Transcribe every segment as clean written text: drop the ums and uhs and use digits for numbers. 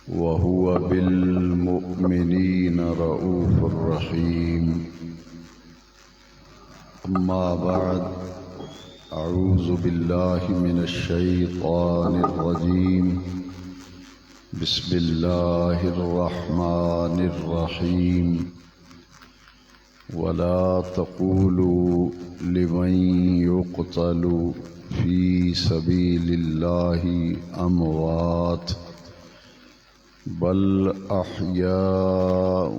وهو بالمؤمنين رؤوف رحيم. أما بعد، أعوذ بالله من الشيطان الرجيم. بسم الله الرحمن الرحيم. ولا تقولوا لمن يقتل في سبيل الله أموات بل أحياء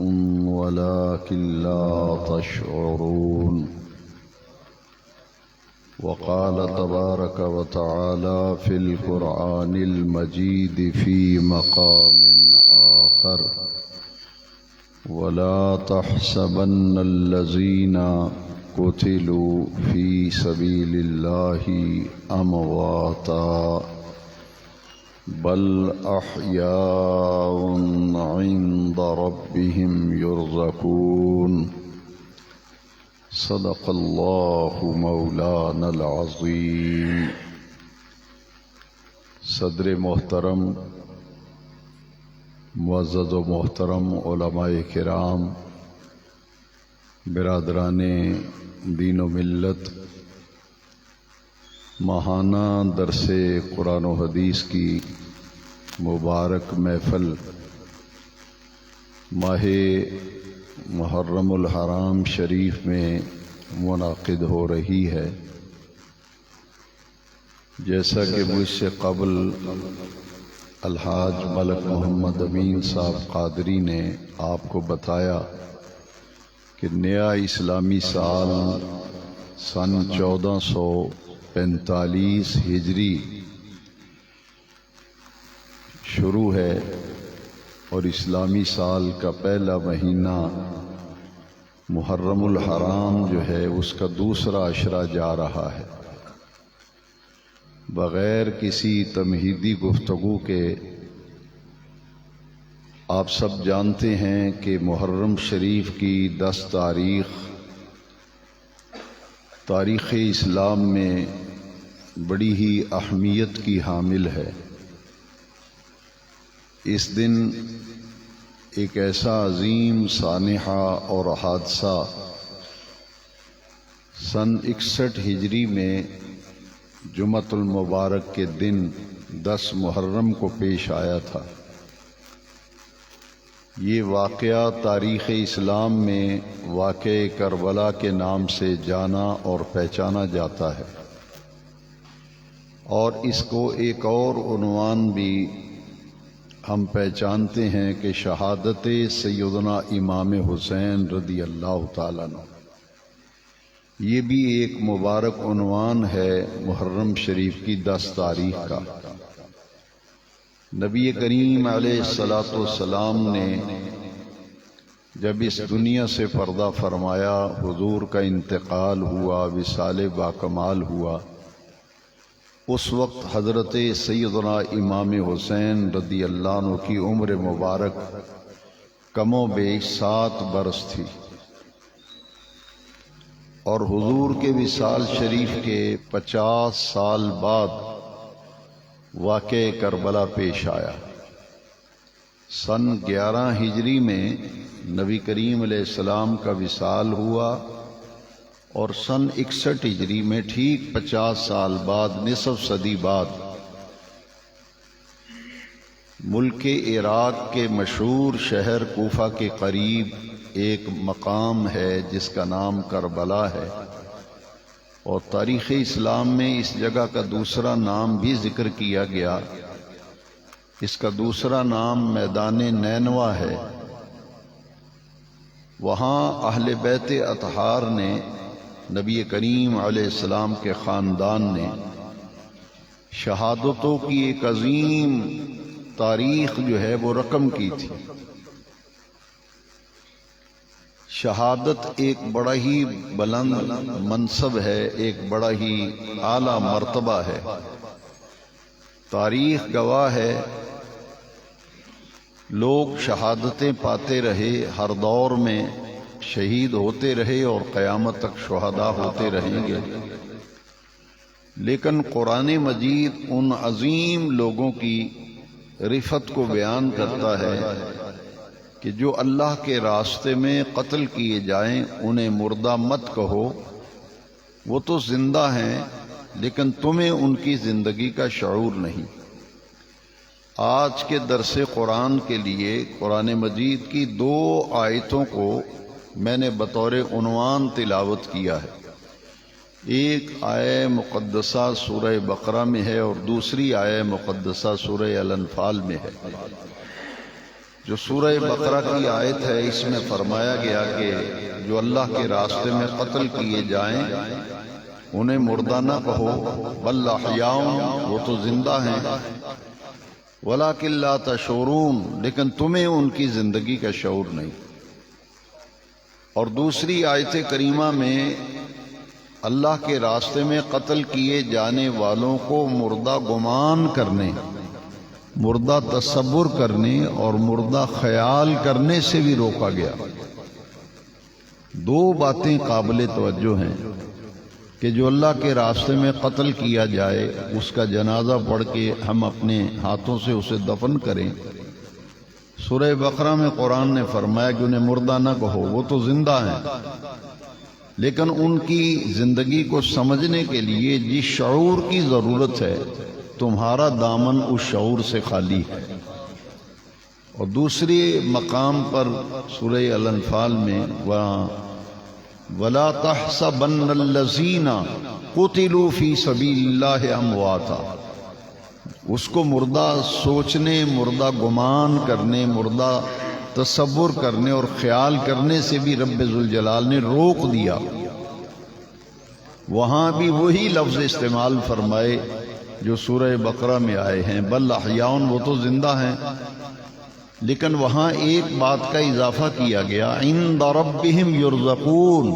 ولكن لا تشعرون. وقال تبارك وتعالى في القرآن المجيد في مقام آخر: ولا تحسبن الذين قتلوا في سبيل الله أمواتا بل أحياء عند ربهم يرزقون. صدق الله مولانا العظيم. صدر محترم، معزز و محترم علماء کرام، برادران دین و ملت، ماہانہ درس قرآن و حدیث کی مبارک محفل ماہ محرم الحرام شریف میں منعقد ہو رہی ہے. جیسا کہ مجھ سے قبل الحاج ملک محمد امین صاحب قادری نے آپ کو بتایا کہ نیا اسلامی سال سن 1445 ہجری شروع ہے اور اسلامی سال کا پہلا مہینہ محرم الحرام جو ہے اس کا دوسرا عشرہ جا رہا ہے. بغیر کسی تمہیدی گفتگو کے آپ سب جانتے ہیں کہ محرم شریف کی 10 تاریخ اسلام میں بڑی ہی اہمیت کی حامل ہے. اس دن ایک ایسا عظیم سانحہ اور حادثہ سن 61 ہجری میں جمعۃ المبارک کے دن 10 محرم کو پیش آیا تھا. یہ واقعہ تاریخ اسلام میں واقعہ کربلا کے نام سے جانا اور پہچانا جاتا ہے، اور اس کو ایک اور عنوان بھی ہم پہچانتے ہیں کہ شہادت سیدنا امام حسین رضی اللہ تعالیٰ عنہ. یہ بھی ایک مبارک عنوان ہے محرم شریف کی 10 تاریخ کا. نبی کریم علیہ الصلاۃ والسلام نے جب اس دنیا سے پردہ فرمایا، حضور کا انتقال ہوا، وصال باکمال ہوا، اس وقت حضرت سیدنا امام حسین رضی اللہ عنہ کی عمر مبارک کم و بیش 7 برس تھی، اور حضور کے وصال شریف کے 50 سال بعد واقعہ کربلا پیش آیا. سن 11 ہجری میں نبی کریم علیہ السلام کا وصال ہوا، اور سن 61 ہجری میں ٹھیک 50 سال بعد، نصف صدی بعد، ملک عراق کے مشہور شہر کوفہ کے قریب ایک مقام ہے جس کا نام کربلا ہے. اور تاریخ اسلام میں اس جگہ کا دوسرا نام بھی ذکر کیا گیا. اس کا دوسرا نام میدان نینوا ہے. وہاں اہل بیت اطہار نے، نبی کریم علیہ السلام کے خاندان نے، شہادتوں کی ایک عظیم تاریخ جو ہے وہ رقم کی تھی. شہادت ایک بڑا ہی بلند منصب ہے، ایک بڑا ہی اعلیٰ مرتبہ ہے. تاریخ گواہ ہے لوگ شہادتیں پاتے رہے، ہر دور میں شہید ہوتے رہے اور قیامت تک شہداء ہوتے رہیں گے. لیکن قرآن مجید ان عظیم لوگوں کی رفت کو بیان کرتا ہے کہ جو اللہ کے راستے میں قتل کیے جائیں انہیں مردہ مت کہو، وہ تو زندہ ہیں لیکن تمہیں ان کی زندگی کا شعور نہیں۔ آج کے درس قرآن کے لیے قرآن مجید کی 2 آیتوں کو میں نے بطور عنوان تلاوت کیا ہے۔ ایک آیہ مقدسہ سورہ بقرہ میں ہے اور دوسری آیہ مقدسہ سورہ الانفال میں ہے۔ جو سورہ بقرہ کی آیت ہے اس میں فرمایا گیا کہ جو اللہ کے راستے میں قتل کیے جائیں انہیں مردہ نہ کہو، بل احیاء، وہ تو زندہ ہیں، ولکن لا تشعرون، لیکن تمہیں ان کی زندگی کا شعور نہیں۔ اور دوسری آیت کریمہ میں اللہ کے راستے میں قتل کیے جانے والوں کو مردہ گمان کرنے، مردہ تصور کرنے اور مردہ خیال کرنے سے بھی روکا گیا۔ 2 باتیں قابل توجہ ہیں کہ جو اللہ کے راستے میں قتل کیا جائے اس کا جنازہ پڑھ کے ہم اپنے ہاتھوں سے اسے دفن کریں۔ سورہ بقرہ میں قرآن نے فرمایا کہ انہیں مردہ نہ کہو، وہ تو زندہ ہیں، لیکن ان کی زندگی کو سمجھنے کے لیے جس شعور کی ضرورت ہے تمہارا دامن اس شعور سے خالی ہے۔ اور دوسرے مقام پر سورہ الانفال میں وَلَا تَحْسَبَنَّ الَّذِينَ قُتِلُوا فِي سَبِيلِ اللَّهِ أَمْوَاتًا، اس کو مردہ سوچنے، مردہ گمان کرنے، مردہ تصور کرنے اور خیال کرنے سے بھی رب ذوالجلال نے روک دیا۔ وہاں بھی وہی لفظ استعمال فرمائے جو سورہ بقرہ میں آئے ہیں، بل احیاء، وہ تو زندہ ہیں، لیکن وہاں ایک بات کا اضافہ کیا گیا، عند ربہم یرزقون،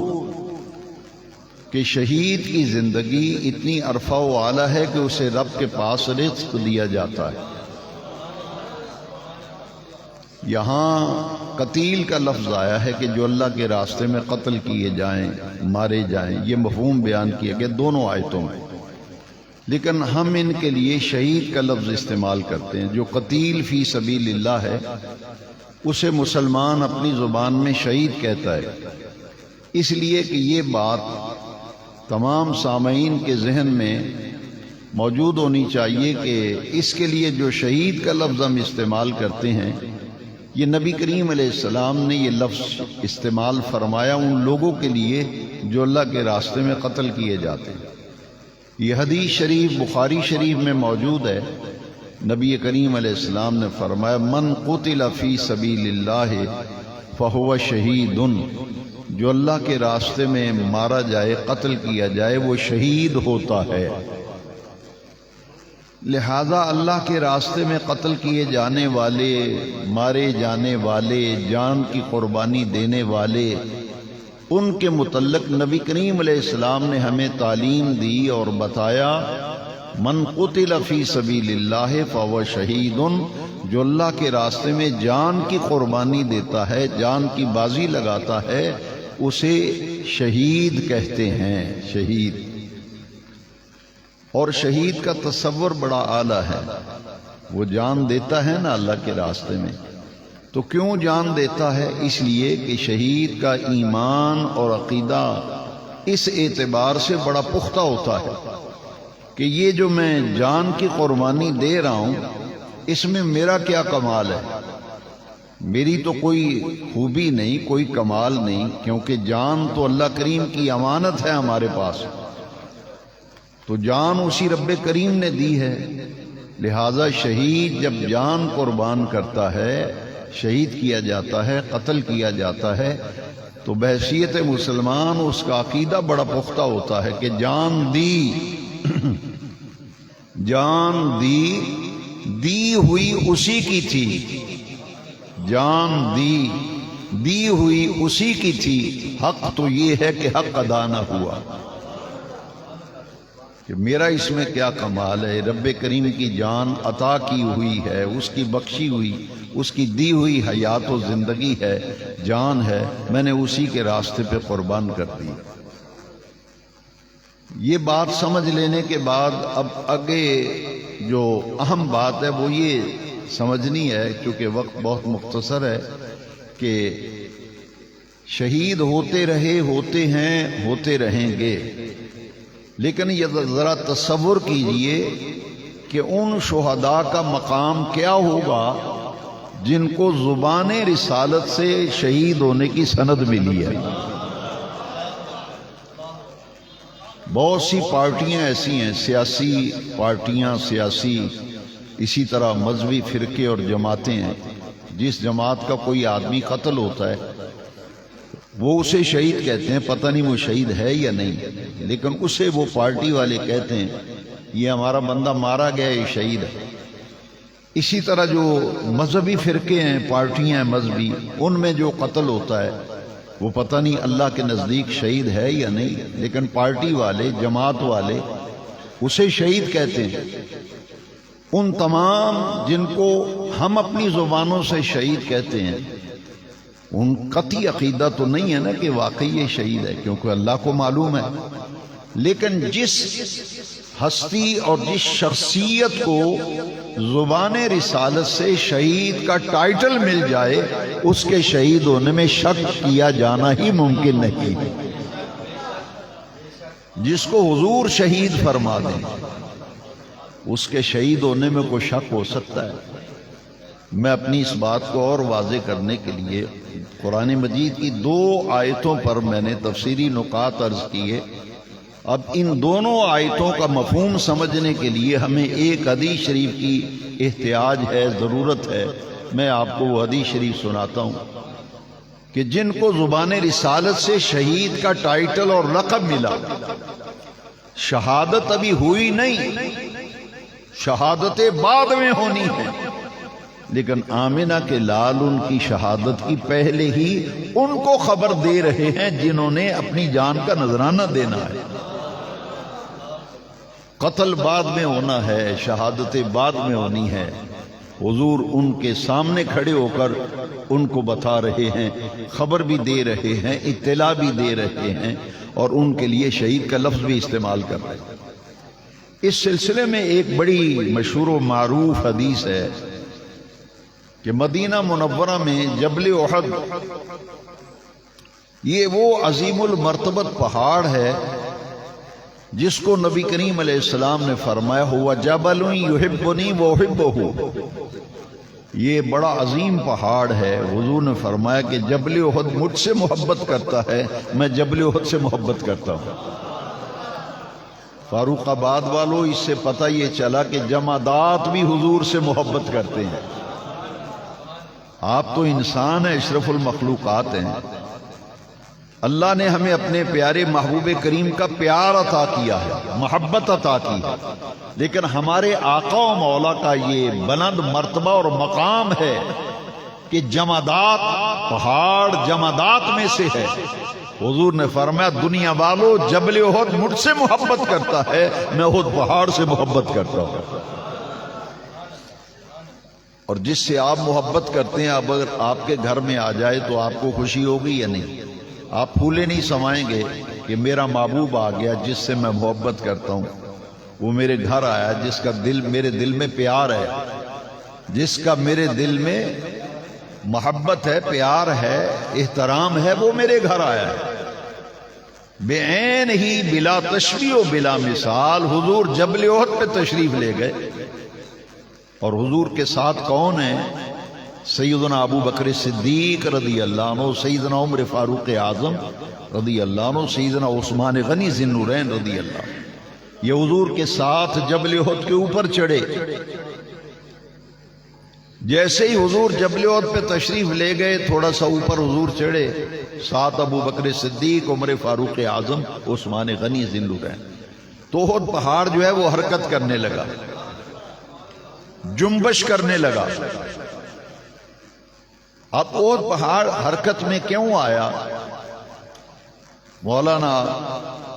کہ شہید کی زندگی اتنی عرفہ و اعلیٰ ہے کہ اسے رب کے پاس رزق دیا جاتا ہے۔ یہاں قتیل کا لفظ آیا ہے کہ جو اللہ کے راستے میں قتل کیے جائیں، مارے جائیں، یہ مفہوم بیان کیا گیا دونوں آیتوں میں، لیکن ہم ان کے لیے شہید کا لفظ استعمال کرتے ہیں۔ جو قتیل فی سبیل اللہ ہے اسے مسلمان اپنی زبان میں شہید کہتا ہے، اس لیے کہ یہ بات تمام سامعین کے ذہن میں موجود ہونی چاہیے کہ اس کے لیے جو شہید کا لفظ ہم استعمال کرتے ہیں، یہ نبی کریم علیہ السلام نے یہ لفظ استعمال فرمایا ان لوگوں کے لیے جو اللہ کے راستے میں قتل کیے جاتے ہیں۔ یہ حدیث شریف بخاری شریف میں موجود ہے۔ نبی کریم علیہ السلام نے فرمایا من قتل فی سبیل اللہ فہو شہید، جو اللہ کے راستے میں مارا جائے، قتل کیا جائے، وہ شہید ہوتا ہے۔ لہذا اللہ کے راستے میں قتل کیے جانے والے، مارے جانے والے، جان کی قربانی دینے والے، ان کے متعلق نبی کریم علیہ السلام نے ہمیں تعلیم دی اور بتایا من قتل فی سبیل اللہ فہو شہید، جو اللہ کے راستے میں جان کی قربانی دیتا ہے، جان کی بازی لگاتا ہے، اسے شہید کہتے ہیں، شہید۔ اور شہید کا تصور بڑا اعلیٰ ہے، وہ جان دیتا ہے نا اللہ کے راستے میں، تو کیوں جان دیتا ہے؟ اس لیے کہ شہید کا ایمان اور عقیدہ اس اعتبار سے بڑا پختہ ہوتا ہے کہ یہ جو میں جان کی قربانی دے رہا ہوں اس میں میرا کیا کمال ہے، میری تو کوئی خوبی نہیں، کوئی کمال نہیں، کیونکہ جان تو اللہ کریم کی امانت ہے ہمارے پاس، تو جان اسی رب کریم نے دی ہے۔ لہذا شہید جب جان قربان کرتا ہے، شہید کیا جاتا ہے، قتل کیا جاتا ہے، تو بحیثیت مسلمان اس کا عقیدہ بڑا پختہ ہوتا ہے کہ جان دی، جان دی ہوئی اسی کی تھی، جان دی ہوئی اسی کی تھی، حق تو یہ ہے کہ حق ادا نہ ہوا، کہ میرا اس میں کیا کمال ہے، رب کریم کی جان عطا کی ہوئی ہے، اس کی بخشی ہوئی، اس کی دی ہوئی حیات و زندگی ہے، جان ہے، میں نے اسی کے راستے پہ قربان کر دی۔ یہ بات سمجھ لینے کے بعد اب آگے جو اہم بات ہے وہ یہ سمجھنی ہے چونکہ وقت بہت مختصر ہے کہ شہید ہوتے رہے، ہوتے ہیں، ہوتے رہیں گے، لیکن یہ ذرا تصور کیجئے کہ ان شہداء کا مقام کیا ہوگا جن کو زبان رسالت سے شہید ہونے کی سند ملی ہے۔ بہت سی پارٹیاں ایسی ہیں، سیاسی پارٹیاں، سیاسی اسی طرح مذہبی فرقے اور جماعتیں ہیں، جس جماعت کا کوئی آدمی قتل ہوتا ہے وہ اسے شہید کہتے ہیں، پتہ نہیں وہ شہید ہے یا نہیں، لیکن اسے وہ پارٹی والے کہتے ہیں یہ ہمارا بندہ مارا گیا، یہ شہید ہے۔ اسی طرح جو مذہبی فرقے ہیں، پارٹیاں ہیں مذہبی، ان میں جو قتل ہوتا ہے وہ پتہ نہیں اللہ کے نزدیک شہید ہے یا نہیں، لیکن پارٹی والے، جماعت والے اسے شہید کہتے ہیں۔ ان تمام جن کو ہم اپنی زبانوں سے شہید کہتے ہیں، ان قطعی عقیدہ تو نہیں ہے نا کہ واقعی یہ شہید ہے، کیونکہ اللہ کو معلوم ہے، لیکن جس ہستی اور جس شخصیت کو زبان رسالت سے شہید کا ٹائٹل مل جائے اس کے شہید ہونے میں شک کیا جانا ہی ممکن نہیں۔ جس کو حضور شہید فرما دیں اس کے شہید ہونے میں کوئی شک ہو سکتا ہے؟ میں اپنی اس بات کو اور واضح کرنے کے لیے قرآن مجید کی 2 آیتوں پر میں نے تفسیری نکات عرض کیے۔ اب ان دونوں آیتوں کا مفہوم سمجھنے کے لیے ہمیں ایک حدیث شریف کی احتیاج ہے، ضرورت ہے۔ میں آپ کو وہ حدیث شریف سناتا ہوں کہ جن کو زبان رسالت سے شہید کا ٹائٹل اور لقب ملا، شہادت ابھی ہوئی نہیں، شہادت بعد میں ہونی ہے، لیکن آمنہ کے لال ان کی شہادت کی پہلے ہی ان کو خبر دے رہے ہیں جنہوں نے اپنی جان کا نذرانہ دینا ہے۔ قتل بعد میں ہونا ہے، شہادت بعد میں ہونی ہے۔ حضور ان کے سامنے کھڑے ہو کر ان کو بتا رہے ہیں، خبر بھی دے رہے ہیں، اطلاع بھی دے رہے ہیں، اور ان کے لیے شہید کا لفظ بھی استعمال کر رہے ہیں۔ اس سلسلے میں ایک بڑی مشہور و معروف حدیث ہے کہ مدینہ منورہ میں جبل احد، یہ وہ عظیم المرتبت پہاڑ ہے جس کو نبی کریم علیہ السلام نے فرمایا ہوا جبل یحبنی واحبہ، یہ بڑا عظیم پہاڑ ہے۔ حضور نے فرمایا کہ جبل احد مجھ سے محبت کرتا ہے، میں جبل احد سے محبت کرتا ہوں۔ فاروق آباد والوں، اس سے پتہ یہ چلا کہ جمادات بھی حضور سے محبت کرتے ہیں۔ آپ تو انسان ہیں، اشرف المخلوقات ہیں، اللہ نے ہمیں اپنے پیارے محبوب کریم کا پیار عطا کیا ہے، محبت عطا کی ہے، لیکن ہمارے آقا و مولا کا یہ بلند مرتبہ اور مقام ہے کہ جمادات، پہاڑ جمادات میں سے ہے۔ حضور نے فرمایا دنیا والو، جبل احد مجھ سے محبت کرتا ہے، میں احد پہاڑ سے محبت کرتا ہوں۔ اور جس سے آپ محبت کرتے ہیں، اب اگر آپ کے گھر میں آ جائے تو آپ کو خوشی ہوگی یا نہیں؟ آپ پھولے نہیں سمائیں گے کہ میرا محبوب آ گیا جس سے میں محبت کرتا ہوں، وہ میرے گھر آیا، جس کا دل میرے دل میں پیار ہے، جس کا میرے دل میں محبت ہے، پیار ہے، احترام ہے، وہ میرے گھر آیا ہے۔ بے عین ہی، بلا تشبیہ و بلا مثال حضور جبل احد پہ تشریف لے گئے، اور حضور کے ساتھ کون ہیں؟ سیدنا ابو بکر صدیق رضی اللہ عنہ، سیدنا عمر فاروق اعظم رضی اللہ عنہ، سیدنا عثمان غنی ذی النورین رضی اللہ عنہ، یہ حضور کے ساتھ جبل احد کے اوپر چڑھے۔ جیسے ہی حضور جبل احد پہ تشریف لے گئے، تھوڑا سا اوپر حضور چڑھے، ساتھ ابو بکر صدیق، عمر فاروق اعظم، عثمان غنی ذی النورین، تو احد پہاڑ جو ہے وہ حرکت کرنے لگا، جنبش کرنے لگا۔ اب احد پہاڑ حرکت میں کیوں آیا؟ مولانا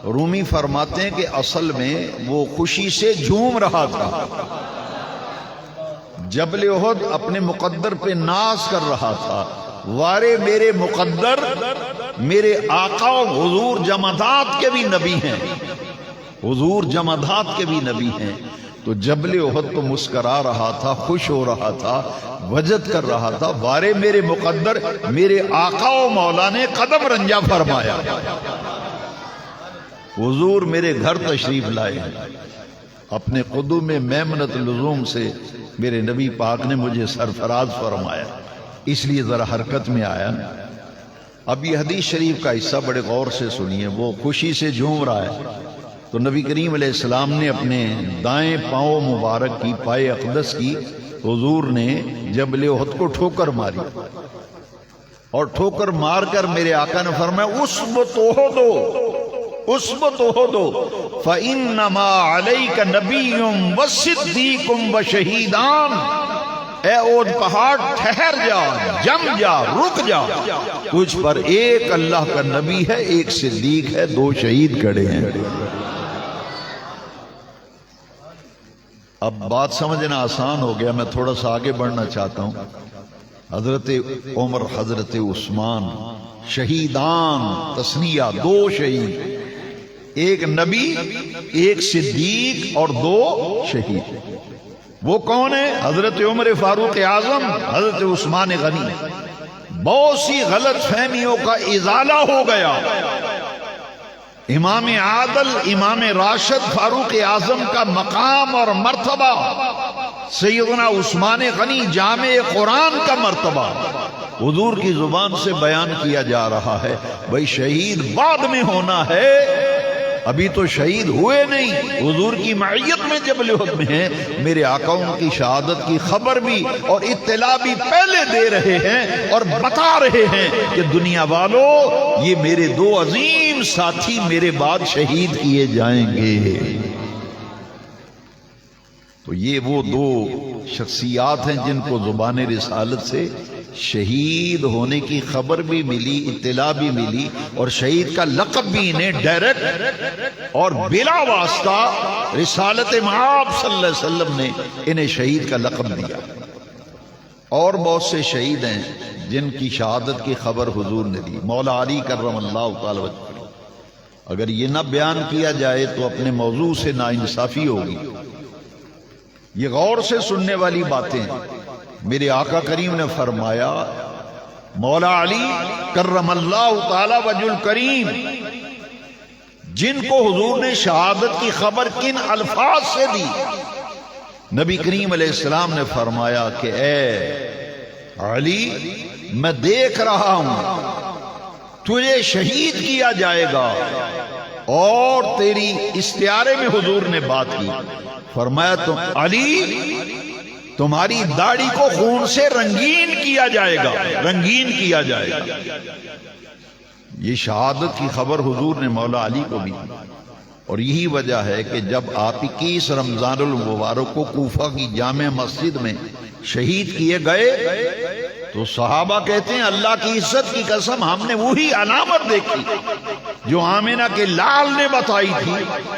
رومی فرماتے ہیں کہ اصل میں وہ خوشی سے جھوم رہا تھا۔ جبل احد اپنے مقدر پہ ناز کر رہا تھا، وارے میرے مقدر، میرے آقا حضور جمادات کے بھی نبی ہیں، حضور جمادات کے بھی نبی ہیں، تو جبل احد تو مسکرا رہا تھا، خوش ہو رہا تھا، وجد کر رہا تھا، بارے میرے مقدر، میرے آقا و مولا نے قدم رنجا فرمایا، حضور میرے گھر تشریف لائے ہیں، اپنے قدوم میمنت لزوم سے میرے نبی پاک نے مجھے سرفراز فرمایا، اس لیے ذرا حرکت میں آیا۔ اب یہ حدیث شریف کا حصہ بڑے غور سے سنیے، وہ خوشی سے جھوم رہا ہے تو نبی کریم علیہ السلام نے اپنے دائیں پاؤں مبارک کی، پائے اقدس کی، حضور نے جبل احد کو ٹھوکر ماری، اور ٹھوکر مار کر میرے آقا نے فرمایا اثبت احد اثبت احد فانما علیک نبی وصدیق وشہیدان، اے احد پہاڑ ٹھہر جا، جم جا، رک جا، تجھ پر ایک اللہ کا نبی ہے، ایک صدیق ہے، 2 شہید کھڑے ہیں۔ اب بات سمجھنا آسان ہو گیا، میں تھوڑا سا آگے بڑھنا چاہتا ہوں۔ حضرت عمر، حضرت عثمان، شہیدان تثنیہ، 2 شہید، ایک نبی، ایک صدیق اور 2 شہید۔ وہ کون ہے؟ حضرت عمر فاروق اعظم، حضرت عثمان غنی۔ بہت سی غلط فہمیوں کا ازالہ ہو گیا۔ امام عادل، امام راشد فاروق اعظم کا مقام اور مرتبہ، سیدنا عثمان غنی جامع قرآن کا مرتبہ حضور کی زبان سے بیان کیا جا رہا ہے۔ بھئی شہید بعد میں ہونا ہے، ابھی تو شہید ہوئے نہیں، حضور کی معیت میں جبل احد میں ہیں، میرے آقا ان کی شہادت کی خبر بھی اور اطلاع بھی پہلے دے رہے ہیں اور بتا رہے ہیں کہ دنیا والوں، یہ میرے 2 عظیم ساتھی میرے بعد شہید کیے جائیں گے۔ تو یہ وہ 2 شخصیات ہیں جن کو زبان رسالت سے شہید ہونے کی خبر بھی ملی، اطلاع بھی ملی، اور شہید کا لقب بھی انہیں ڈائریکٹ اور بلا واسطہ رسالت مآب صلی اللہ علیہ وسلم نے انہیں شہید کا لقب دیا۔ اور بہت سے شہید ہیں جن کی شہادت کی خبر حضور نے دی۔ مولا علی کرم اللہ تعالی وجہ، اگر یہ نہ بیان کیا جائے تو اپنے موضوع سے ناانصافی ہوگی۔ یہ غور سے سننے والی باتیں ہیں۔ میرے آقا کریم نے فرمایا، مولا علی کرم اللہ تعالی وجہ الکریم، جن کو حضور نے شہادت کی خبر کن الفاظ سے دی؟ نبی کریم علیہ السلام نے فرمایا کہ اے علی، میں دیکھ رہا ہوں تجھے شہید کیا جائے گا، اور تیری استعارے میں حضور نے بات کی، فرمایا تم علی، تمہاری داڑھی کو خون سے رنگین کیا جائے گا، رنگین کیا جائے گا۔ یہ شہادت کی خبر حضور نے مولا علی کو بھی دی، اور یہی وجہ ہے کہ جب آپ 21 رمضان المبارک کو کوفہ کی جامع مسجد میں شہید کیے گئے تو صحابہ کہتے ہیں اللہ کی عزت کی قسم، ہم نے وہی علامت دیکھی جو آمنہ کے لال نے بتائی تھی۔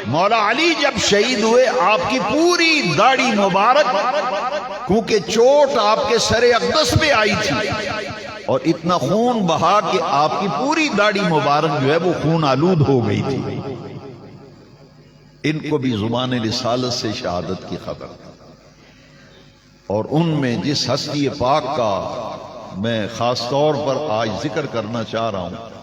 مولا علی جب شہید ہوئے، آپ کی پوری داڑھی مبارک، کیونکہ چوٹ آپ کے سر اقدس پہ آئی تھی اور اتنا خون بہا کہ آپ کی پوری داڑھی مبارک جو ہے وہ خون آلود ہو گئی تھی۔ ان کو بھی زبان رسالت سے شہادت کی خبر، اور ان میں جس ہستی پاک کا میں خاص طور پر آج ذکر کرنا چاہ رہا ہوں،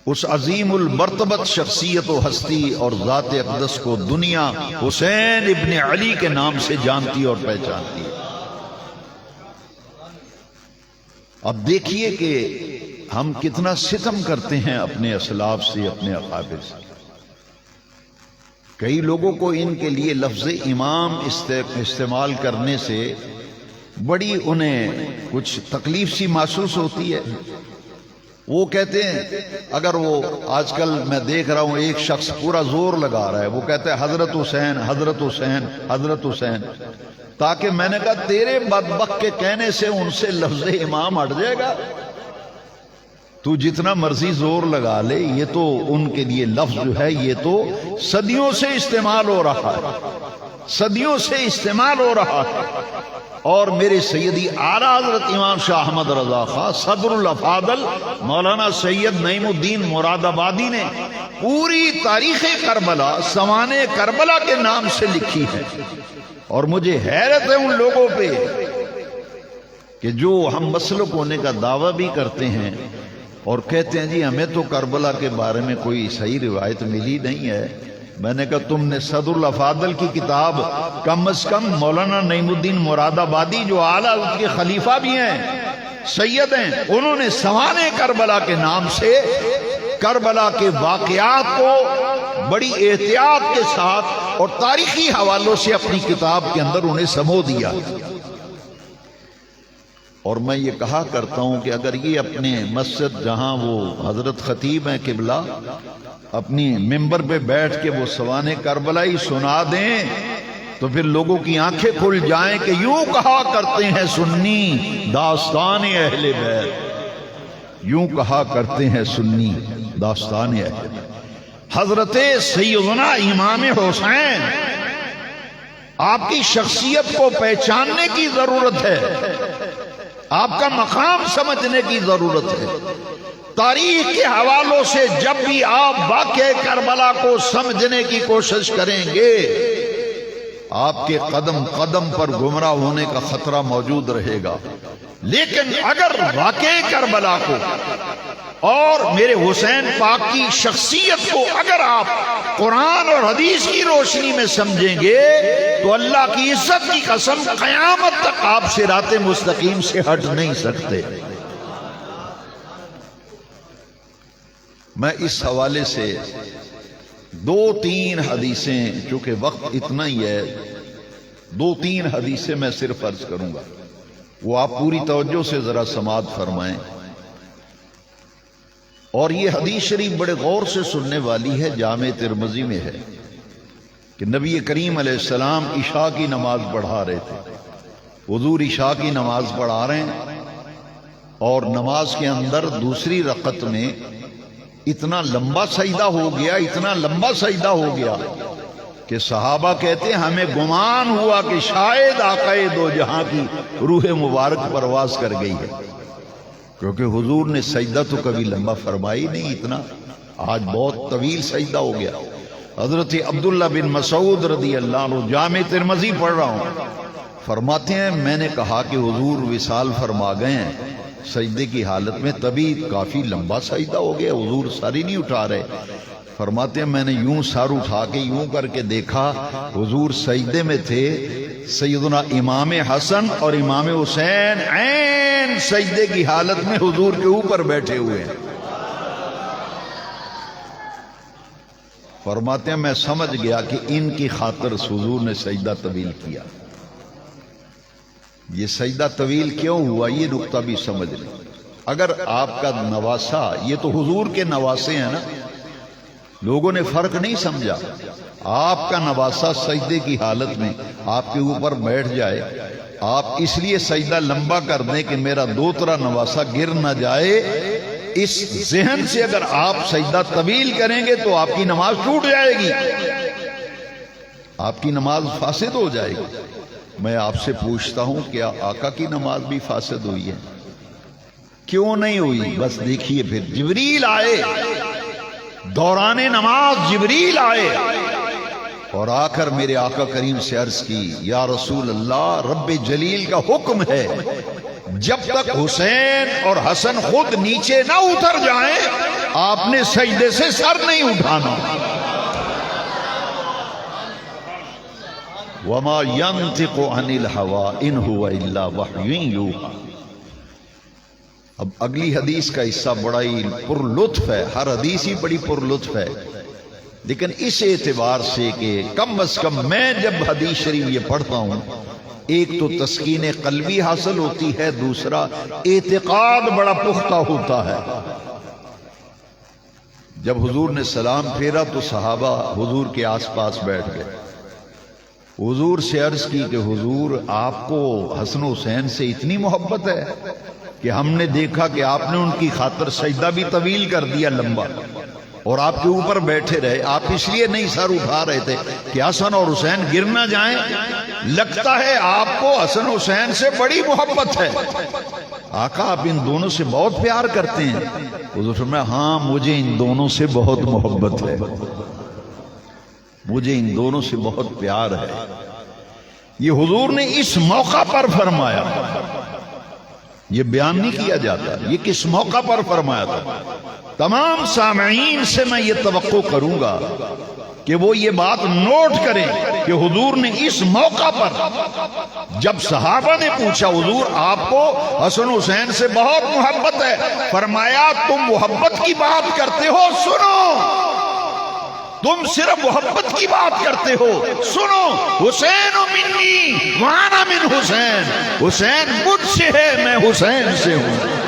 اس عظیم المرتبت شخصیت و ہستی اور ذات اقدس کو دنیا حسین ابن علی کے نام سے جانتی اور پہچانتی ہے۔ اب دیکھیے کہ ہم کتنا ستم کرتے ہیں اپنے اسلاف سے، اپنے اقابر سے۔ کئی لوگوں کو ان کے لیے لفظ امام استعمال کرنے سے بڑی انہیں کچھ تکلیف سی محسوس ہوتی ہے۔ وہ کہتے ہیں، اگر وہ آج کل میں دیکھ رہا ہوں ایک شخص پورا زور لگا رہا ہے، وہ کہتا ہے حضرت حسین، حضرت حسین، حضرت حسین، تاکہ میں نے کہا تیرے بدبخت کے کہنے سے ان سے لفظ امام ہٹ جائے گا؟ تو جتنا مرضی زور لگا لے، یہ تو ان کے لیے لفظ جو ہے یہ تو صدیوں سے استعمال ہو رہا ہے، صدیوں سے استعمال ہو رہا ہے، اور میرے سیدی اعلیٰ حضرت امام شاہ احمد رضا خان صدر الافاضل مولانا سید نعیم الدین مراد آبادی نے پوری تاریخ کربلا سوانح کربلا کے نام سے لکھی ہے۔ اور مجھے حیرت ہے ان لوگوں پہ کہ جو ہم مسلک ہونے کا دعویٰ بھی کرتے ہیں اور کہتے ہیں جی ہمیں تو کربلا کے بارے میں کوئی صحیح روایت ملی نہیں ہے۔ میں نے کہا تم نے صدر الافاضل کی کتاب کم از کم مولانا نعیم الدین مراد آبادی جو اعلیٰ کے خلیفہ بھی ہیں، سید ہیں، انہوں نے سوانح کربلا کے نام سے کربلا کے واقعات کو بڑی احتیاط کے ساتھ اور تاریخی حوالوں سے اپنی کتاب کے اندر انہیں سمو دیا۔ اور میں یہ کہا کرتا ہوں کہ اگر یہ اپنے مسجد جہاں وہ حضرت خطیب ہیں قبلہ اپنی ممبر پہ بیٹھ کے وہ سوانح کربلا ہی سنا دیں تو پھر لوگوں کی آنکھیں کھل جائیں کہ یوں کہا کرتے ہیں سنی داستان اہل بیت، یوں کہا کرتے ہیں سنی داستان اہل بیت۔ حضرت سیدنا امام حسین، آپ کی شخصیت کو پہچاننے کی ضرورت ہے، آپ کا مقام سمجھنے کی ضرورت ہے۔ تاریخ کے حوالوں سے جب بھی آپ واقعہ کربلا کو سمجھنے کی کوشش کریں گے، آپ کے قدم قدم پر گمراہ ہونے کا خطرہ موجود رہے گا۔ لیکن اگر واقعہ کربلا کو اور میرے حسین پاک کی شخصیت کو اگر آپ قرآن اور حدیث کی روشنی میں سمجھیں گے تو اللہ کی عزت کی قسم قیامت تک آپ صراط مستقیم سے ہٹ نہیں سکتے۔ میں اس حوالے سے دو تین حدیثیں، چونکہ وقت اتنا ہی ہے، دو تین حدیثیں میں صرف عرض کروں گا، وہ آپ پوری توجہ سے ذرا سماعت فرمائیں۔ اور یہ حدیث شریف بڑے غور سے سننے والی ہے، جامع ترمذی میں ہے کہ نبی کریم علیہ السلام عشاء کی نماز پڑھا رہے تھے۔ حضور عشاء کی نماز پڑھا رہے ہیں اور نماز کے اندر دوسری رکعت میں اتنا لمبا سجدہ ہو گیا، اتنا لمبا سجدہ ہو گیا کہ صحابہ کہتے ہیں ہمیں گمان ہوا کہ شاید آقا دو جہاں کی روح مبارک پرواز کر گئی ہے، کیونکہ حضور نے سجدہ تو کبھی لمبا فرمائی نہیں، اتنا آج بہت طویل سجدہ ہو گیا۔ حضرت عبداللہ بن مسعود رضی اللہ عنہ، جامع ترمذی پڑھ رہا ہوں، فرماتے ہیں میں نے کہا کہ حضور وصال فرما گئے ہیں سجدے کی حالت میں، تبھی کافی لمبا سجدہ ہو گیا، حضور ساری نہیں اٹھا رہے۔ فرماتے ہیں میں نے یوں سار اٹھا کے یوں کر کے دیکھا، حضور سجدے میں تھے، سیدنا امام حسن اور امام حسین عین سجدے کی حالت میں حضور کے اوپر بیٹھے ہوئے ہیں۔ فرماتے ہیں میں سمجھ گیا کہ ان کی خاطر حضور نے سجدہ طویل کیا۔ یہ سجدہ طویل کیوں ہوا یہ نقطہ بھی سمجھ لیں۔ اگر آپ کا نواسہ، یہ تو حضور کے نواسے ہیں نا، لوگوں نے فرق نہیں سمجھا، آپ کا نواسہ سجدے کی حالت میں آپ کے اوپر بیٹھ جائے، آپ اس لیے سجدہ لمبا کر دیں کہ میرا دوترا نواسہ گر نہ جائے، اس ذہن سے اگر آپ سجدہ طویل کریں گے تو آپ کی نماز ٹوٹ جائے گی، آپ کی نماز فاسد ہو جائے گی۔ میں آپ سے پوچھتا ہوں کیا آقا کی نماز بھی فاسد ہوئی ہے؟ کیوں نہیں ہوئی؟ بس دیکھیے، پھر جبریل آئے، دوران نماز جبریل آئے اور آ کر میرے آقا کریم سے عرض کی یا رسول اللہ، رب جلیل کا حکم ہے جب تک حسین اور حسن خود نیچے نہ اتر جائیں آپ نے سجدے سے سر نہیں اٹھانا۔ وما ينطق عن الهوى ان هو الا وحی یوحی۔ اب اگلی حدیث کا حصہ بڑا ہی پر لطف ہے، ہر حدیث ہی بڑی پر لطف ہے، لیکن اس اعتبار سے کہ کم از کم میں جب حدیث شریف یہ پڑھتا ہوں ایک تو تسکین قلبی حاصل ہوتی ہے، دوسرا اعتقاد بڑا پختہ ہوتا ہے۔ جب حضور نے سلام پھیرا تو صحابہ حضور کے آس پاس بیٹھ گئے۔ حضور سے عرض کی کہ حضور آپ کو حسن حسین سے اتنی محبت ہے کہ ہم نے دیکھا کہ آپ نے ان کی خاطر سجدہ بھی طویل کر دیا لمبا۔ اور آپ کے اوپر بیٹھے رہے. آپ اس لیے نہیں سر اٹھا رہے تھے کہ حسن اور حسین گر نہ جائیں. لگتا ہے آپ کو حسن حسین سے بڑی محبت ہے. آقا آپ ان دونوں سے بہت پیار کرتے ہیں. حضور فرمایا ہاں مجھے ان دونوں سے بہت محبت ہے, مجھے ان دونوں سے بہت پیار ہے. یہ حضور نے اس موقع پر فرمایا, یہ بیان نہیں کیا جاتا, یہ کس موقع پر فرمایا تھا. تمام سامعین سے میں یہ توقع کروں گا کہ وہ یہ بات نوٹ کریں کہ حضور نے اس موقع پر جب صحابہ نے پوچھا حضور آپ کو حسن حسین سے بہت محبت ہے, فرمایا تم محبت کی بات کرتے ہو, سنو, تم صرف محبت کی بات کرتے ہو, سنو, حسین منی وانا من حسین, حسین مجھ سے ہے میں حسین سے ہوں.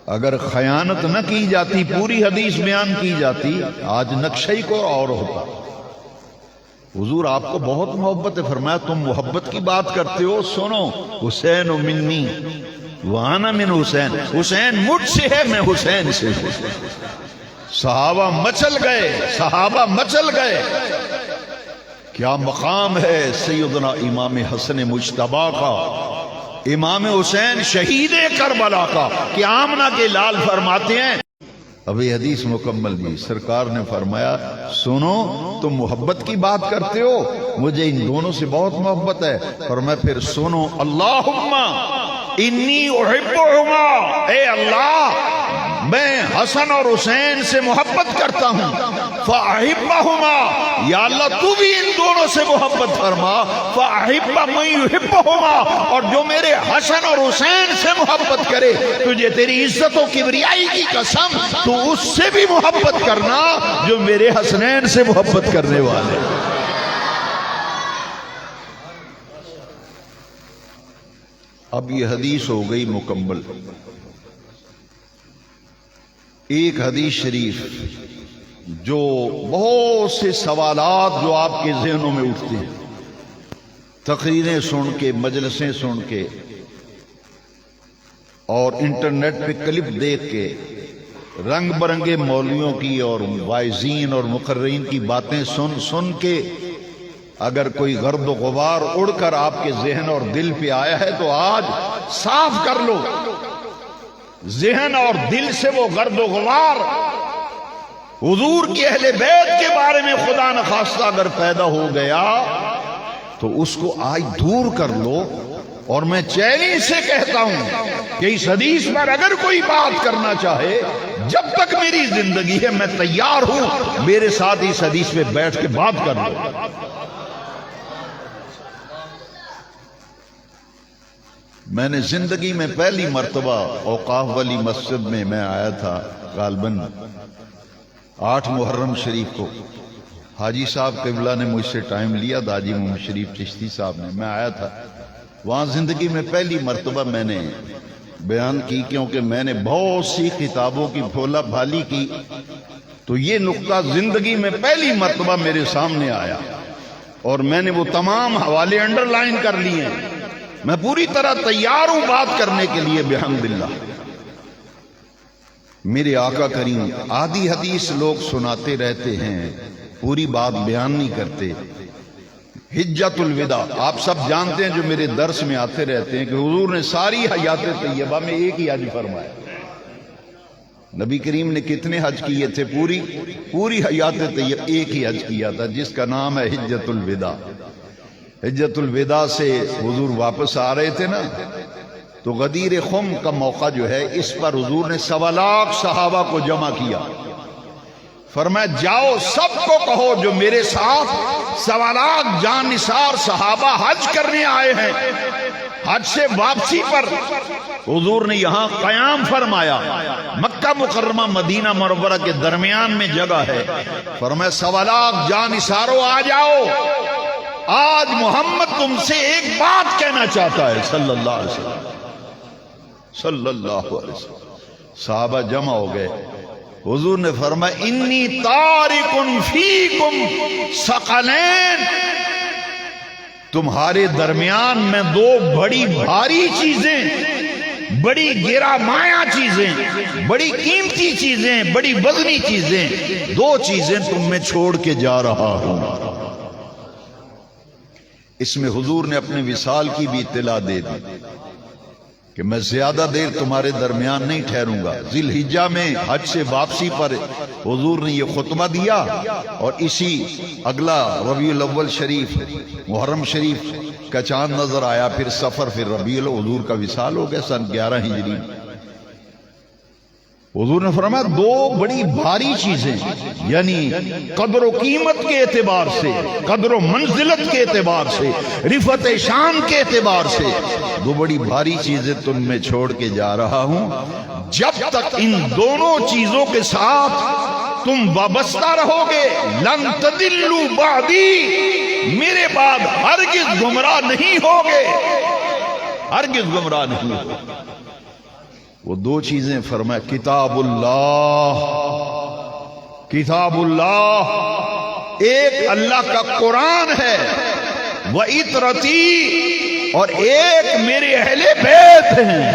اگر خیانت نہ کی جاتی پوری حدیث بیان کی جاتی, آج نقشہ ہی کو اور ہوتا. حضور آپ کو بہت محبت ہے, فرمایا تم محبت کی بات کرتے ہو, سنو, حسین منی وانا من حسین, حسین مجھ سے ہے میں حسین سے ہوں. صحابہ مچل گئے, صحابہ مچل گئے. کیا مقام ہے سیدنا امام حسن مجتبی کا, امام حسین شہید کربلا کا, کہ آمنہ کے لال فرماتے ہیں. ابھی حدیث مکمل بھی سرکار نے فرمایا سنو تم محبت کی بات کرتے ہو, مجھے ان دونوں سے بہت محبت ہے. اور میں پھر سنو, اللہم انی احبہما, اے اللہ میں حسن اور حسین سے محبت کرتا ہوں, فاحبہما, یا اللہ تو بھی ان دونوں سے محبت فرما, فاحب من یحبہما, اور جو میرے حسن اور حسین سے محبت کرے تجھے تیری عزت و کبریائی کی قسم تو اس سے بھی محبت کرنا جو میرے حسنین سے محبت کرنے والے. اب یہ حدیث ہو گئی مکمل. ایک حدیث شریف جو بہت سے سوالات جو آپ کے ذہنوں میں اٹھتے ہیں, تقریریں سن کے, مجلسیں سن کے, اور انٹرنیٹ پہ کلپ دیکھ کے, رنگ برنگے مولویوں کی اور واعظین اور مقررین کی باتیں سن سن کے اگر کوئی گرد و غبار اڑ کر آپ کے ذہن اور دل پہ آیا ہے تو آج صاف کر لو. ذہن اور دل سے وہ گرد و غبار حضور کی اہل بیت کے بارے میں خدا نخواستہ اگر پیدا ہو گیا تو اس کو آج دور کر لو. اور میں چیلنج سے کہتا ہوں کہ اس حدیث پر اگر کوئی بات کرنا چاہے, جب تک میری زندگی ہے میں تیار ہوں میرے ساتھ اس حدیث پہ بیٹھ کے بات کر لو. میں نے زندگی میں پہلی مرتبہ اوقاف والی مسجد میں آیا تھا, غالباً 8 محرم شریف کو. حاجی صاحب قبلہ نے مجھ سے ٹائم لیا تھا, حاجی محمد شریف چشتی صاحب نے, میں آیا تھا وہاں. زندگی میں پہلی مرتبہ میں نے بیان کی, کیونکہ میں نے بہت سی کتابوں کی پھولا بھالی کی, تو یہ نقطہ زندگی میں پہلی مرتبہ میرے سامنے آیا اور میں نے وہ تمام حوالے انڈر لائن کر لیے ہیں. میں پوری طرح تیار ہوں بات کرنے کے لیے بحمد اللہ. میرے آقا کریم آدھی حدیث لوگ سناتے رہتے ہیں, پوری بات بیان نہیں کرتے. حجت الوداع آپ سب جانتے ہیں جو میرے درس میں آتے رہتے ہیں کہ حضور نے ساری حیات طیبہ میں ایک ہی حج فرمایا. نبی کریم نے کتنے حج کیے تھے؟ پوری حیات طیبہ ایک ہی حج کیا تھا جس کا نام ہے حجت الوداع. حجت الوداع سے حضور واپس آ رہے تھے نا, تو غدیر خم کا موقع جو ہے اس پر حضور نے 1.25 لاکھ صحابہ کو جمع کیا. فرمایا جاؤ سب کو کہو جو میرے ساتھ 1.25 لاکھ جان نثار صحابہ حج کرنے آئے ہیں, حج سے واپسی پر حضور نے یہاں قیام فرمایا. مکہ مکرمہ مدینہ منورہ کے درمیان میں جگہ ہے. فرمایا 1.25 لاکھ جان نثارو آ جاؤ, آج محمد تم سے ایک بات کہنا چاہتا ہے صلی اللہ علیہ وسلم, صلی اللہ علیہ وسلم. صحابہ جمع ہو گئے. حضور نے فرمایا انی تارک فیکم ثقلین, تمہارے درمیان میں 2 بڑی بھاری چیزیں بڑی گرا مایا چیزیں، بڑی قیمتی چیزیں، بڑی وزنی چیزیں، دو چیزیں تم میں چھوڑ کے جا رہا ہوں۔ اس میں حضور نے اپنے وصال کی بھی اطلاع دے دی کہ میں زیادہ دیر تمہارے درمیان نہیں ٹھہروں گا۔ ذی الحجہ میں حج سے واپسی پر حضور نے یہ خطبہ دیا، اور اسی اگلا ربیع الاول شریف، محرم شریف کا چاند نظر آیا، پھر سفر، پھر ربیع الاول، حضور کا وصال ہو گیا سن 11 ہجری۔ حضور نے فرمایا دو بڑی بھاری چیزیں، یعنی قدر و قیمت کے اعتبار سے، قدر و منزلت کے اعتبار سے، رفعت شان کے اعتبار سے دو بڑی بھاری چیزیں تم میں چھوڑ کے جا رہا ہوں۔ جب تک ان دونوں چیزوں کے ساتھ تم وابستہ رہو گے، لن تضلوا بعدی، میرے بعد ہرگز گمراہ نہیں ہوگے، ہرگز گمراہ نہیں ہوگے۔ وہ دو چیزیں فرمایا، کتاب اللہ، کتاب اللہ، ایک اللہ کا قرآن ہے، وَعِطْرَتِي، اور ایک میرے اہل بیت ہیں۔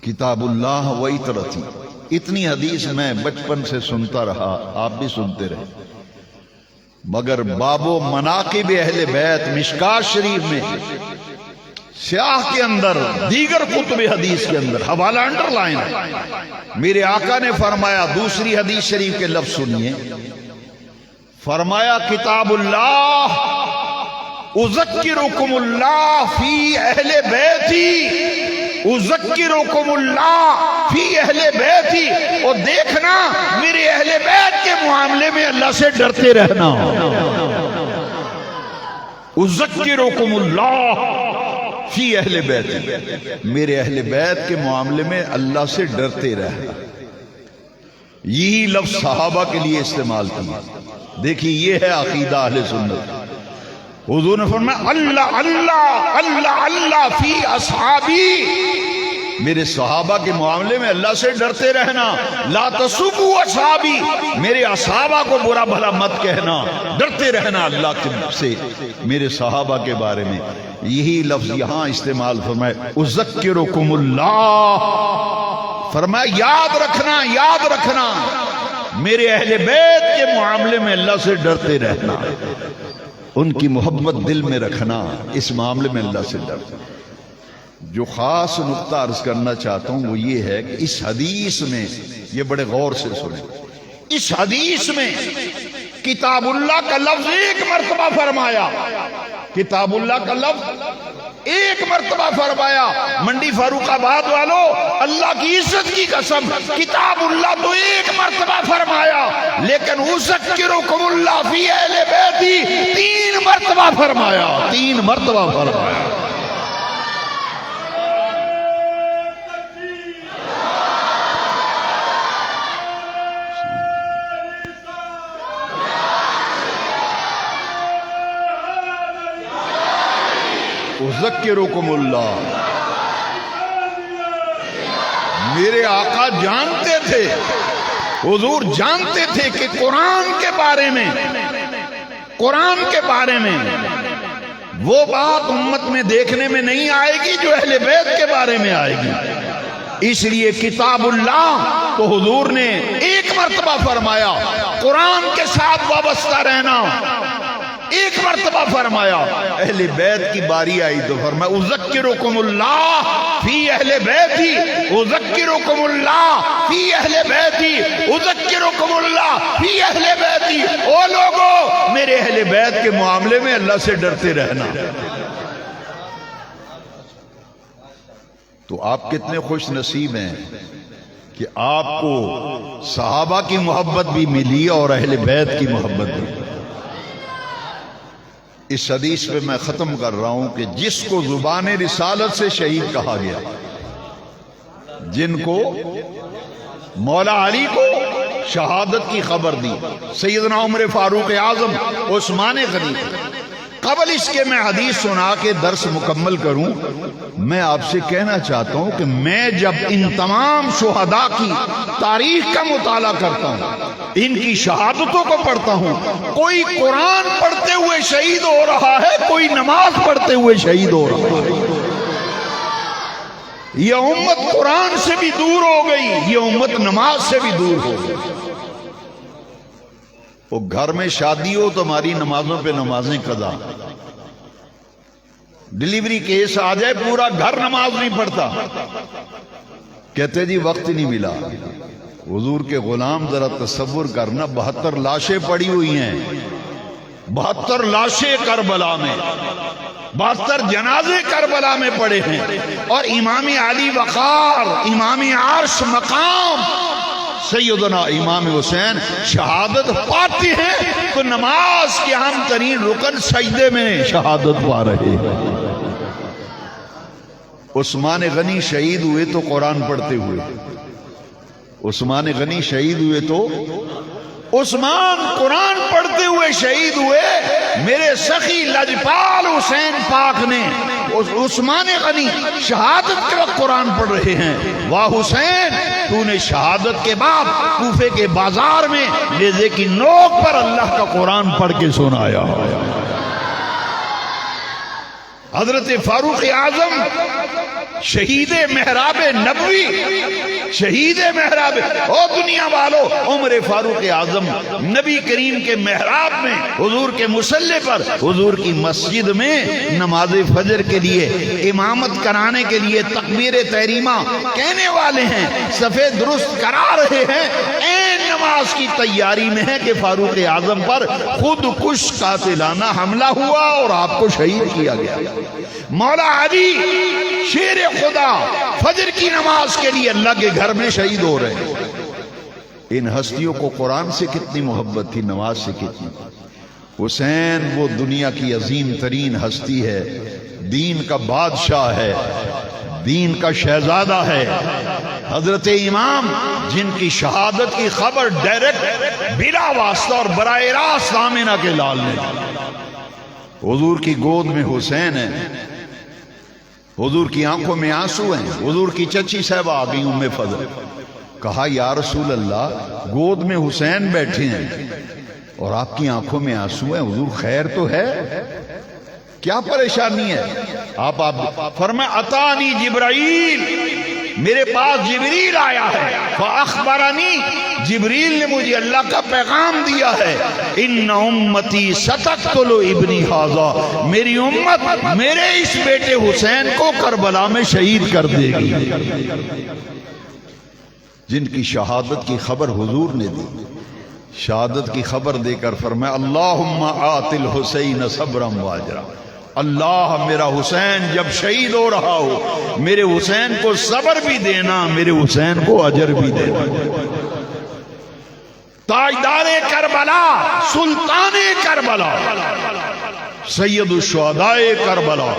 کتاب اللہ وَعِطْرَتِي، اتنی حدیث میں بچپن سے سنتا رہا، آپ بھی سنتے رہے، مگر باب و مناقب اہل بیت مشکات شریف میں سیاہ کے اندر، دیگر کتب حدیث کے اندر حوالہ انڈر لائن ہے۔ میرے آقا نے فرمایا، دوسری حدیث شریف کے لفظ سنیے، فرمایا کتاب اللہ، اذکرکم اللہ فی اہل بیتی، اذکرکم اللہ فی اہل بیتی، اور دیکھنا میرے اہل بیت کے معاملے میں اللہ سے ڈرتے رہنا۔ اذکرکم اللہ فی اہل بیت، میرے اہل بیت کے معاملے میں اللہ سے ڈرتے رہنا۔ یہی لفظ صحابہ کے لیے استعمال کیا۔ دیکھیے یہ ہے عقیدہ اہل سنت۔ حضور نے فرمایا اللہ اللہ اللہ اللہ فی اصحابی، میرے صحابہ کے معاملے میں اللہ سے ڈرتے رہنا۔ لا تسبوا اصحابی، میرے اصحابہ کو برا بھلا مت کہنا، ڈرتے رہنا اللہ سے میرے صحابہ کے بارے میں۔ یہی لفظ یہاں استعمال فرمایا، اذکرکم اللہ، فرمایا یاد رکھنا، یاد رکھنا، میرے اہل بیت کے معاملے میں اللہ سے ڈرتے رہنا، ان کی محبت دل میں رکھنا، اس معاملے میں اللہ سے ڈرنا۔ جو خاص نقطہ عرض کرنا چاہتا ہوں وہ یہ ہے کہ اس حدیث میں، یہ بڑے غور سے سنیں، اس حدیث میں کتاب اللہ کا لفظ ایک مرتبہ فرمایا، کتاب اللہ کا لفظ ایک مرتبہ فرمایا۔ منڈی فاروق آباد والو، اللہ کی عزت کی قسم، کتاب اللہ تو ایک مرتبہ فرمایا، لیکن اذکرکم اللہ فی اہل بیتی 3 مرتبہ فرمایا، 3 مرتبہ فرمایا۔ اذکرکم اللہ، میرے آقا جانتے تھے، حضور جانتے تھے کہ قرآن کے بارے میں، قرآن کے بارے میں وہ بات امت میں دیکھنے میں نہیں آئے گی جو اہل بیت کے بارے میں آئے گی۔ اس لیے کتاب اللہ تو حضور نے ایک مرتبہ فرمایا، قرآن کے ساتھ وابستہ رہنا ایک مرتبہ فرمایا۔ اہل بیت کی باری آئی تو فرمایا اذکرکم اللہ فی اہل بیتی، اذکرکم اللہ فی اہل بیتی، اذکرکم اللہ فی اہل بیتی۔ او لوگو، میرے اہل بیت کے معاملے میں اللہ سے ڈرتے رہنا۔ تو آپ کتنے خوش نصیب ہیں کہ آپ کو صحابہ کی محبت بھی ملی اور اہل بیت کی محبت بھی۔ اس حدیث پہ میں ختم کر رہا ہوں کہ جس کو زبان رسالت سے شہید کہا گیا، جن کو مولا علی کو شہادت کی خبر دی، سیدنا عمر فاروق اعظم، عثمان غنی، قبل اس کے میں حدیث سنا کے درس مکمل کروں، میں آپ سے کہنا چاہتا ہوں کہ میں جب ان تمام شہداء کی تاریخ کا مطالعہ کرتا ہوں، ان کی شہادتوں کو پڑھتا ہوں، کوئی قرآن پڑھتے ہوئے شہید ہو رہا ہے، کوئی نماز پڑھتے ہوئے شہید ہو رہا ہے۔ یہ امت قرآن سے بھی دور ہو گئی، یہ امت نماز سے بھی دور ہو گئی۔ وہ گھر میں شادی ہو تو ہماری نمازوں پہ نمازیں قضا، ڈیلیوری کیس آ جائے پورا گھر نماز نہیں پڑھتا، کہتے جی وقت نہیں ملا۔ حضور کے غلام ذرا تصور کرنا، 72 لاشیں پڑی ہوئی ہیں، 72 لاشیں کربلا میں، 72 جنازے کربلا میں پڑے ہیں، اور امام علی وقار، امام عرش مقام سیدنا امام حسین شہادت پاتے ہیں تو نماز کے اہم ترین رکن سجدے میں شہادت پا رہے ہیں۔ عثمان غنی شہید ہوئے تو قرآن پڑھتے ہوئے، عثمان غنی شہید ہوئے تو عثمان قرآن پڑھتے ہوئے شہید ہوئے۔ میرے سخی لجپال حسین پاک نے عثمان غنی شہادت کے وقت قرآن پڑھ رہے ہیں، واہ حسین تو نے شہادت کے بعد کوفے کے بازار میں نیزے کی نوک پر اللہ کا قرآن پڑھ کے سنایا۔ حضرت فاروق اعظم شہید محراب نبوی، شہید محراب، او دنیا والو، عمر فاروق اعظم نبی کریم کے محراب میں حضور کے مصلی پر، حضور کی مسجد میں نماز فجر کے لیے امامت کرانے کے لیے تکبیر تحریمہ کہنے والے ہیں، صفے درست کرا رہے ہیں، این نماز کی تیاری میں ہے کہ فاروق اعظم پر خود کش قاتلانہ حملہ ہوا اور آپ کو شہید کیا گیا۔ مولا علی شیر خدا فجر کی نماز کے لیے اللہ کے گھر میں شہید ہو رہے ہیں۔ ان ہستیوں کو قرآن سے کتنی محبت تھی، نماز سے کتنی۔ حسین وہ دنیا کی عظیم ترین ہستی ہے، دین کا بادشاہ ہے، دین کا شہزادہ ہے، حضرت امام جن کی شہادت کی خبر ڈائریکٹ بلا واسطہ اور براہ راست آمنہ کے لال نے، حضور کی گود میں حسین ہے، حضور کی آنکھوں میں آنسو ہیں، حضور کی چچی صاحبہ آ گئی ام فضل، کہا یا رسول اللہ گود میں حسین بیٹھے ہیں اور آپ کی آنکھوں میں آنسو ہیں، حضور خیر تو ہے، کیا پریشانی ہے؟ آپ فرمایا اتانی جبرائیل، میرے پاس جبریل آیا ہے، فاخبرنی، جبریل نے مجھے اللہ کا پیغام دیا ہے، ان امتی ستقتل ابنی ھذا، میری امت میرے اس بیٹے حسین کو کربلا میں شہید کر دے گی۔ جن کی شہادت کی خبر حضور نے دی، شہادت کی خبر دے کر فرمایا اللہم آت الحسین صبرا واجرا، اللہ میرا حسین جب شہید ہو رہا ہو میرے حسین کو صبر بھی دینا، میرے حسین کو اجر بھی دینا۔ تاجدار کربلا، سلطان کربلا، سید الشہداء کربلا،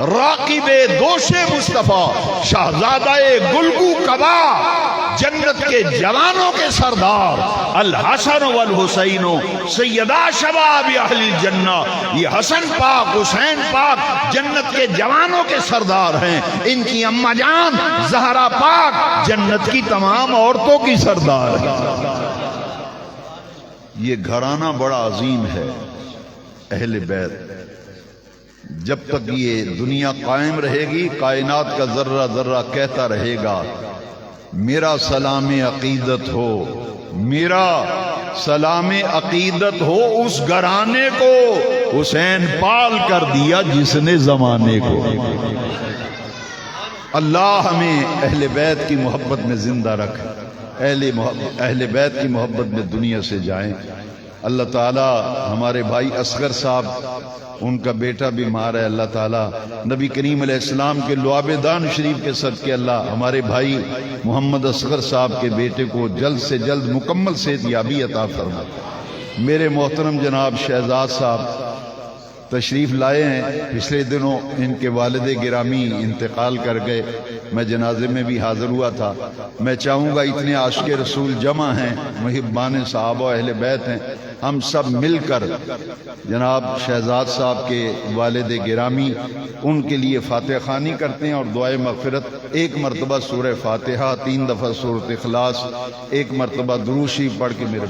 راقب دوش مصطفیٰ، شہزادہ گلگو کبا، جنت کے جوانوں کے سردار، الحسن والحسین سیدہ شباب اہل الجنہ، یہ حسن پاک حسین پاک جنت کے جوانوں کے سردار ہیں، ان کی اماں جان زہرا پاک جنت کی تمام عورتوں کی سردار ہے۔ یہ گھرانہ بڑا عظیم ہے اہل بیت، جب تک یہ دنیا قائم رہے گی کائنات کا ذرہ ذرہ کہتا رہے گا میرا سلام عقیدت ہو، میرا سلام عقیدت ہو اس گھرانے کو حسین پال کر دیا جس نے زمانے کو۔ اللہ ہمیں اہل بیت کی محبت میں زندہ رکھ، اہل بیت کی محبت میں دنیا سے جائیں۔ اللہ تعالیٰ ہمارے بھائی اصغر صاحب، ان کا بیٹا بیمار ہے، اللہ تعالیٰ نبی کریم علیہ السلام کے لعاب دان شریف کے صدقے اللہ ہمارے بھائی محمد اصغر صاحب کے بیٹے کو جلد سے جلد مکمل صحت یابی عطا فرما۔ میرے محترم جناب شہزاد صاحب تشریف لائے ہیں۔ پچھلے دنوں ان کے والد گرامی انتقال کر گئے، میں جنازے میں بھی حاضر ہوا تھا۔ میں چاہوں گا اتنے عاشق رسول جمع ہیں، محبان صحابہ و اہل بیت ہیں، ہم سب مل کر جناب شہزاد صاحب کے والد گرامی ان کے لیے فاتحہ خوانی کرتے ہیں اور دعائے مغفرت، ایک مرتبہ سورہ فاتحہ، 3 دفعہ سورۃ اخلاص، ایک مرتبہ درود شریف پڑھ کے میرے